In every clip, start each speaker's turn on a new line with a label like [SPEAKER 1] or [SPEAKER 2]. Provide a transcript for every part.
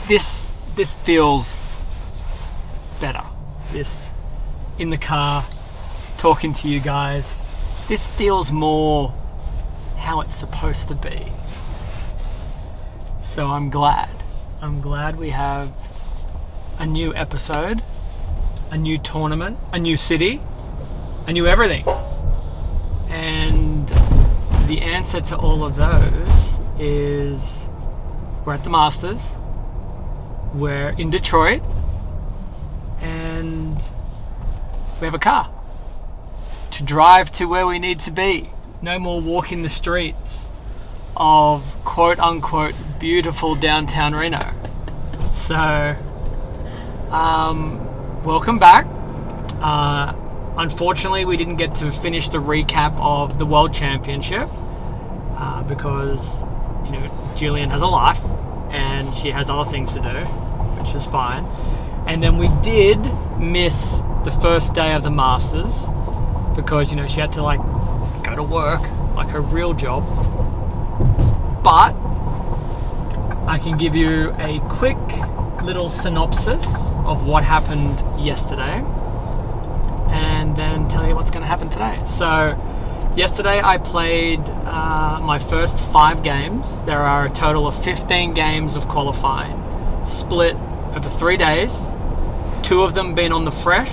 [SPEAKER 1] this feels better. This in the car, talking to you guys. This feels more how it's supposed to be. So I'm glad. I'm glad we have a new episode, a new tournament, a new city, a new everything. And the answer to all of those is we're at the Masters, we're in Detroit, and we have a car to drive to where we need to be. No more walking the streets of quote unquote beautiful downtown Reno. So welcome back. Unfortunately, we didn't get to finish the recap of the World Championship because, you know, Jillian has a life and she has other things to do, which is fine. And then we did miss the first day of the Masters because, you know, she had to like go to work, like her real job. But I can give you a quick little synopsis of what happened yesterday and then tell you what's going to happen today. So yesterday I played my first 5 games. There are a total of 15 games of qualifying, split over 3 days, 2 of them being on the fresh,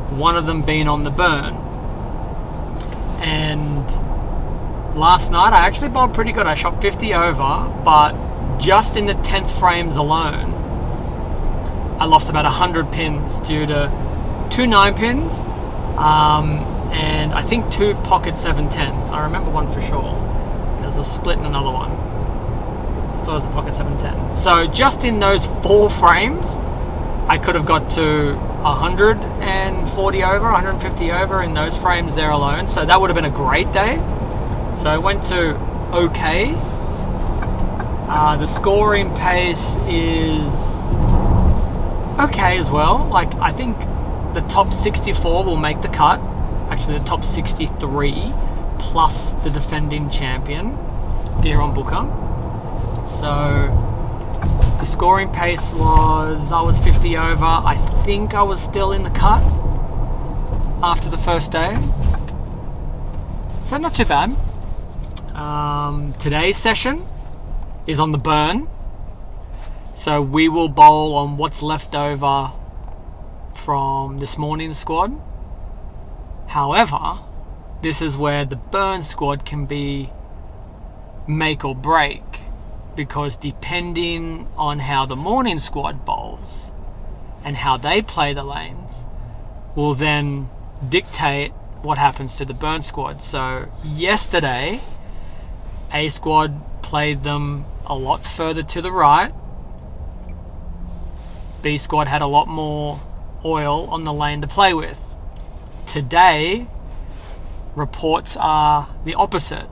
[SPEAKER 1] 1 of them being on the burn. And last night I actually bowled pretty good. I shot 50 over, but just in the 10th frames alone I lost about 100 pins due to 2 9-pins and I think 2 pocket 710s. I remember one for sure. There's a split and another one. I thought it was a pocket 710. So just in those 4 frames I could have got to 140 over, 150 over in those frames there alone. So that would have been a great day. So I went to okay. The scoring pace is okay as well. Like, I think the top 64 will make the cut. Actually, the top 63 plus the defending champion, Deron Booker. So the scoring pace was, I was 50 over. I think I was still in the cut after the first day. So not too bad. Today's session is on the burn. So we will bowl on what's left over from this morning's squad. However, this is where the burn squad can be make or break, because depending on how the morning squad bowls and how they play the lanes will then dictate what happens to the burn squad. So yesterday, A squad played them a lot further to the right. B squad had a lot more oil on the lane to play with. Today, reports are the opposite.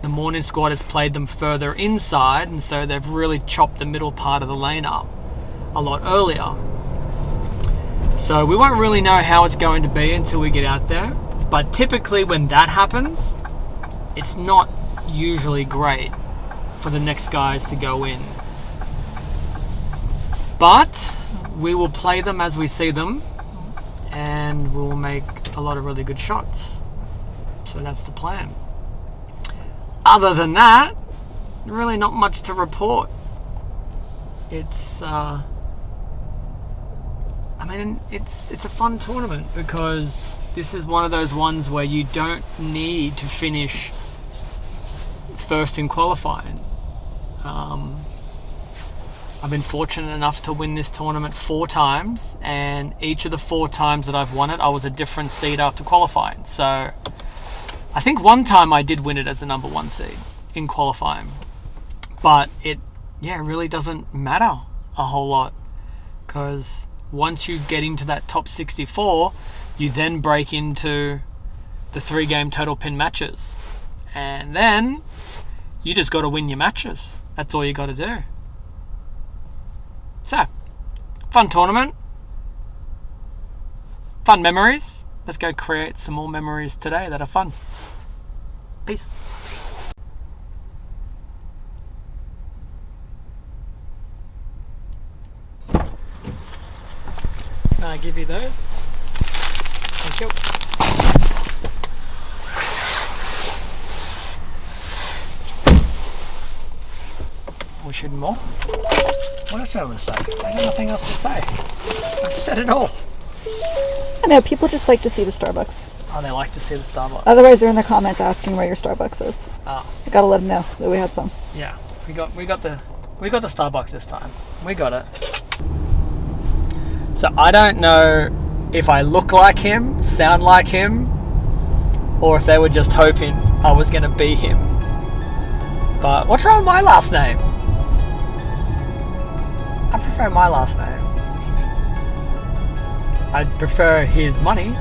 [SPEAKER 1] The morning squad has played them further inside, and so they've really chopped the middle part of the lane up a lot earlier. So we won't really know how it's going to be until we get out there. But typically when that happens, it's not usually great for the next guys to go in. But we will play them as we see them, and we'll make a lot of really good shots. So that's the plan. Other than that, really not much to report. It's I mean, it's a fun tournament because this is one of those ones where you don't need to finish first in qualifying. I've been fortunate enough to win this tournament 4 times, and each of the 4 times that I've won it, I was a different seed after qualifying. So I think one time I did win it as the number 1 seed in qualifying, but it really doesn't matter a whole lot, because once you get into that top 64, you then break into the 3-game total pin matches, and then you just got to win your matches. That's all you got to do. So, fun tournament, fun memories. Let's go create some more memories today that are fun. Peace. I give you those? Thank you. We should more. What else do I want to say? I have nothing else to say. I've said it all.
[SPEAKER 2] I know, people just like to see the Starbucks.
[SPEAKER 1] Oh, they like to see the Starbucks.
[SPEAKER 2] Otherwise, they're in the comments asking where your Starbucks is.
[SPEAKER 1] Oh.
[SPEAKER 2] I gotta let them know that we had some.
[SPEAKER 1] Yeah, we got the Starbucks this time. We got it. So I don't know if I look like him, sound like him, or if they were just hoping I was gonna be him. But what's wrong with my last name? I prefer my last name. I'd prefer his money.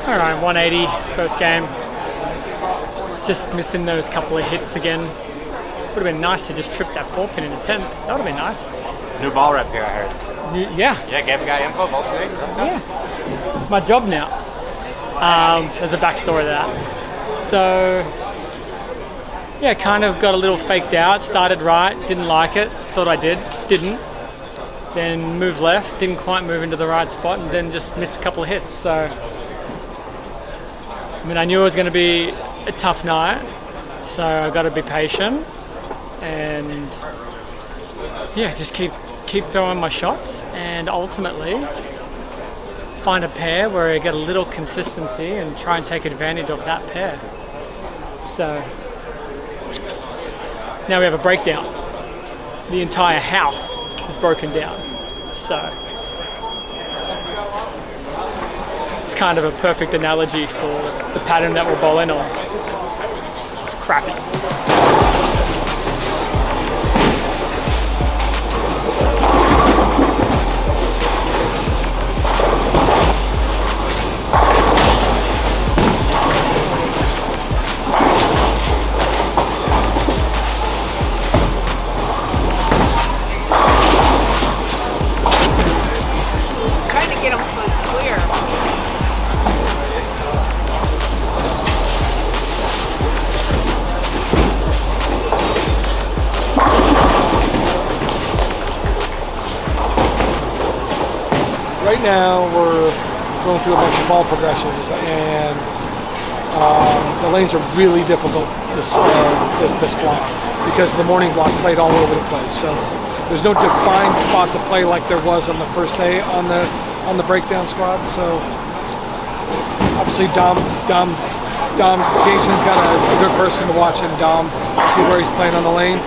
[SPEAKER 3] Alright, 180, first game. Just missing those couple of hits again. Would have been nice to just trip that 4-pin in the 10th. That would have been nice.
[SPEAKER 4] New ball rep here, I heard.
[SPEAKER 3] Yeah.
[SPEAKER 4] Yeah, gave a guy info, multi-leg. Let's go.
[SPEAKER 3] Yeah. It's my job now. There's a backstory to that. So, yeah, kind of got a little faked out. Started right, didn't like it. Thought I did, didn't. Then moved left, didn't quite move into the right spot, and then just missed a couple of hits. So, I mean, I knew it was going to be a tough night, so I got to be patient and yeah, just keep throwing my shots and ultimately find a pair where I get a little consistency and try and take advantage of that pair. So now we have a breakdown. The entire house is broken down. So it's kind of a perfect analogy for the pattern that we're bowling on. It's just crappy.
[SPEAKER 5] right now we're going through a bunch of ball progressions, and the lanes are really difficult this block because the morning block played all over the place. So there's no defined spot to play like there was on the first day on the breakdown squad. So obviously Jason's got a good person to watch, and Dom see where he's playing on the lane.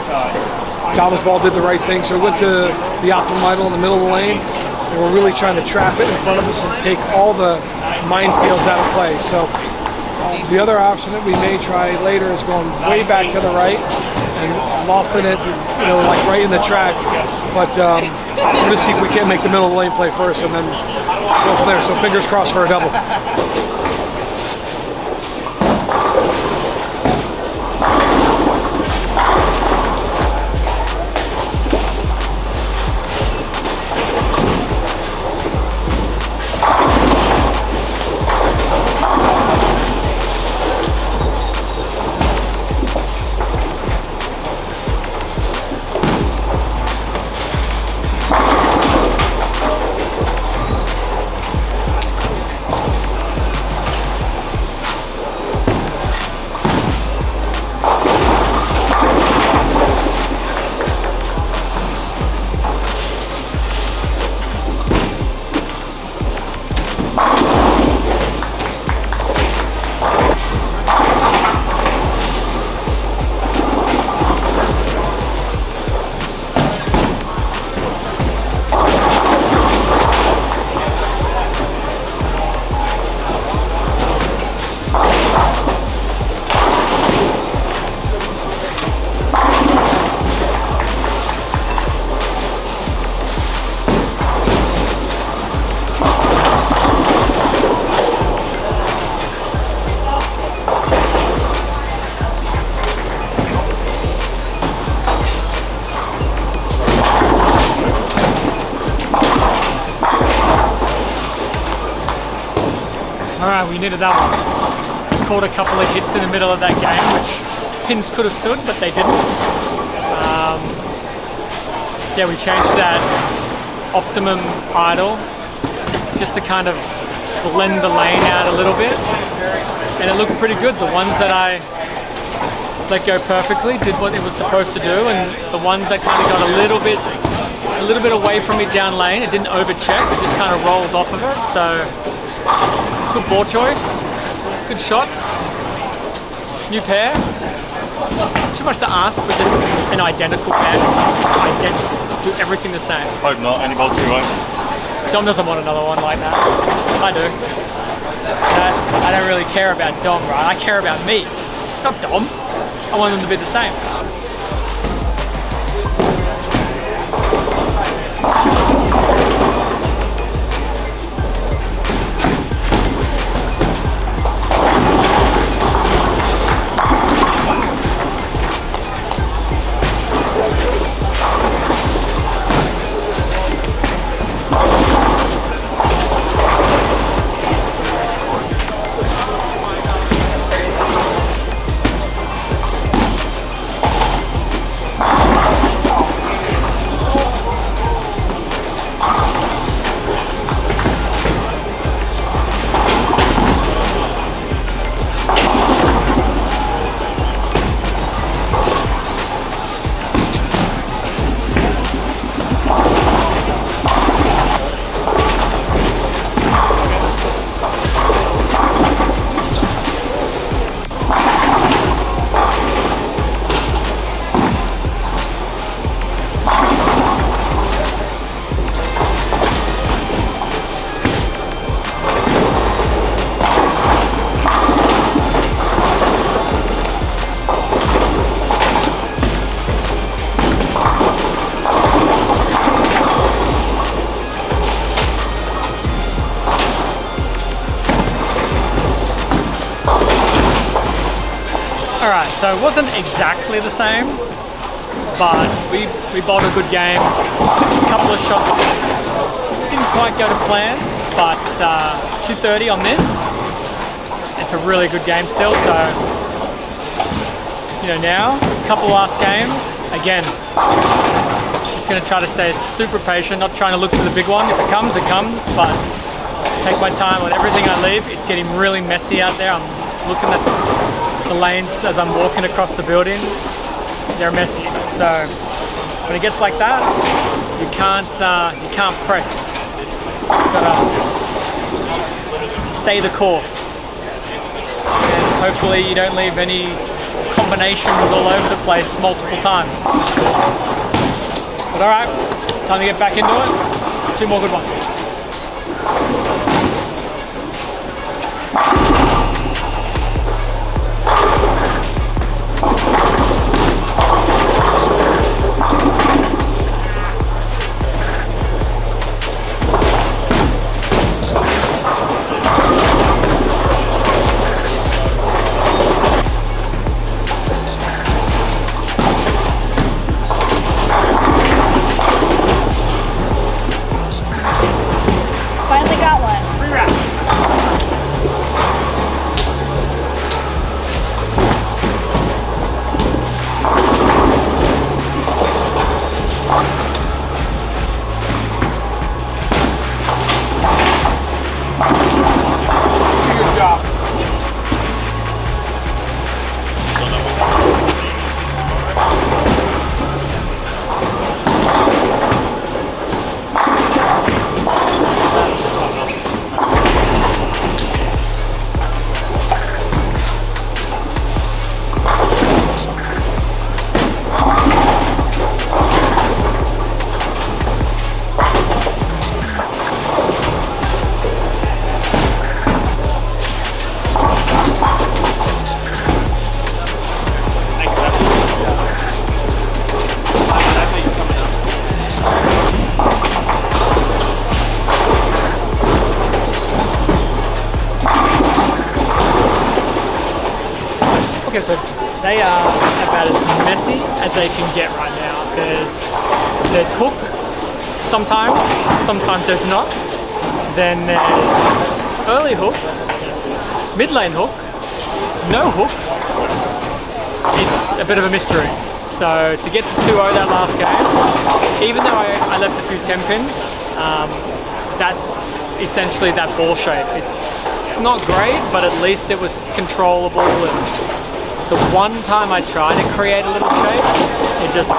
[SPEAKER 5] Dom's ball did the right thing, so we went to the optimum idle in the middle of the lane, and we're really trying to trap it in front of us and take all the minefields out of play. So the other option that we may try later is going way back to the right and lofting it, like right in the track. But we're going to see if we can make the middle of the lane play first and then go from there. So fingers crossed for a double.
[SPEAKER 3] Alright, we needed that one. Caught a couple of hits in the middle of that game, which pins could have stood, but they didn't. Yeah, we changed that optimum idle just to kind of blend the lane out a little bit, and it looked pretty good. The ones that I let go perfectly did what it was supposed to do, and the ones that kind of got a little bit away from me down lane, it didn't overcheck, it just kind of rolled off of it. So good ball choice, good shots, new pair. It's too much to ask for just an identical pair. Do everything the same.
[SPEAKER 6] Hope not, any ball too low.
[SPEAKER 3] Dom doesn't want another one like that. I do. I don't really care about Dom, right? I care about me, not Dom. I want them to be the same. Alright, so it wasn't exactly the same, but we bowled a good game. A couple of shots didn't quite go to plan, but 230 on this. It's a really good game still, so now, a couple last games. Again, just going to try to stay super patient, not trying to look for the big one. If it comes, but take my time on everything I leave. It's getting really messy out there. I'm looking at the lanes as I'm walking across the building. They're messy. So when it gets like that, you can't press. You've got to just stay the course. And hopefully you don't leave any combinations all over the place multiple times. But alright, time to get back into it. 2 more good ones.
[SPEAKER 2] Finally got one.
[SPEAKER 5] Good job.
[SPEAKER 3] Okay, so they are about as messy as they can get right now. There's hook sometimes there's not. Then there's early hook, mid lane hook, no hook. It's a bit of a mystery. So to get to 2-0 that last game, even though I left a few 10 pins, that's essentially that ball shape. It's not great, but at least it was controllable. And the one time I tried to create a little shape, it just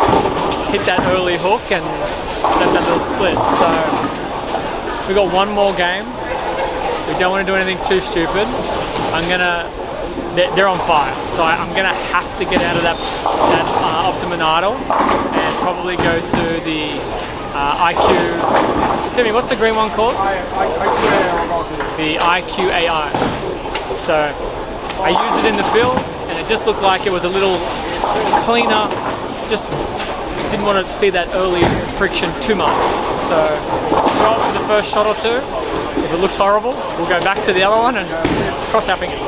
[SPEAKER 3] hit that early hook and left that little split. So we got one more game. We don't want to do anything too stupid. They're on fire, so I'm gonna have to get out of that Optimum Idol and probably go to the IQ. Timmy, what's the green one called? The IQ AI. So I used it in the field, and it just looked like it was a little cleaner. Just didn't want to see that early friction too much. So throw it for the first shot or two. If it looks horrible, we'll go back to the other one and cross our fingers.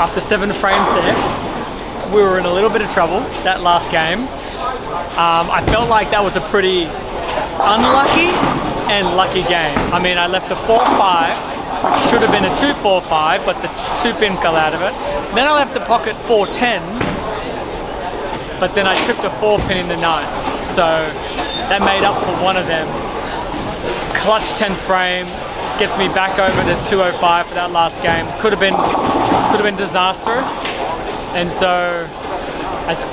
[SPEAKER 3] after 7 frames there, we were in a little bit of trouble that last game. I felt like that was a pretty unlucky and lucky game. I mean, I left a 4-5, which should have been a 2-4-5, but the 2-pin fell out of it. Then I left the pocket 4-10, but then I tripped a 4-pin in the 9th. So that made up for one of them. Clutch 10th frame, gets me back over to 205 for that last game. Could have been disastrous. And so, as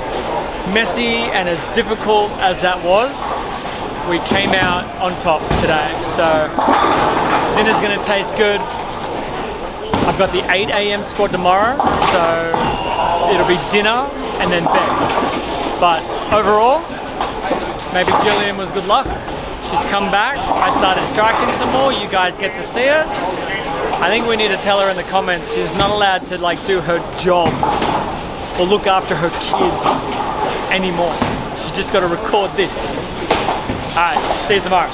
[SPEAKER 3] messy and as difficult as that was, we came out on top today. So dinner's gonna taste good. I've got the 8 a.m. squad tomorrow, so it'll be dinner and then bed. But overall, maybe Jillian was good luck. She's come back. I started striking some more. You guys get to see it. I think we need to tell her in the comments she's not allowed to like do her job or look after her kid anymore. She's just got to record this. Alright, see you tomorrow.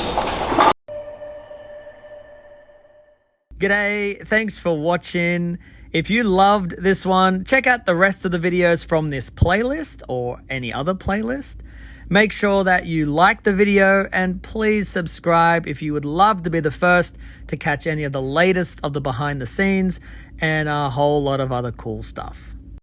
[SPEAKER 3] G'day, thanks for watching. If you loved this one, check out the rest of the videos from this playlist or any other playlist. Make sure that you like the video and please subscribe if you would love to be the first to catch any of the latest of the behind the scenes and a whole lot of other cool stuff.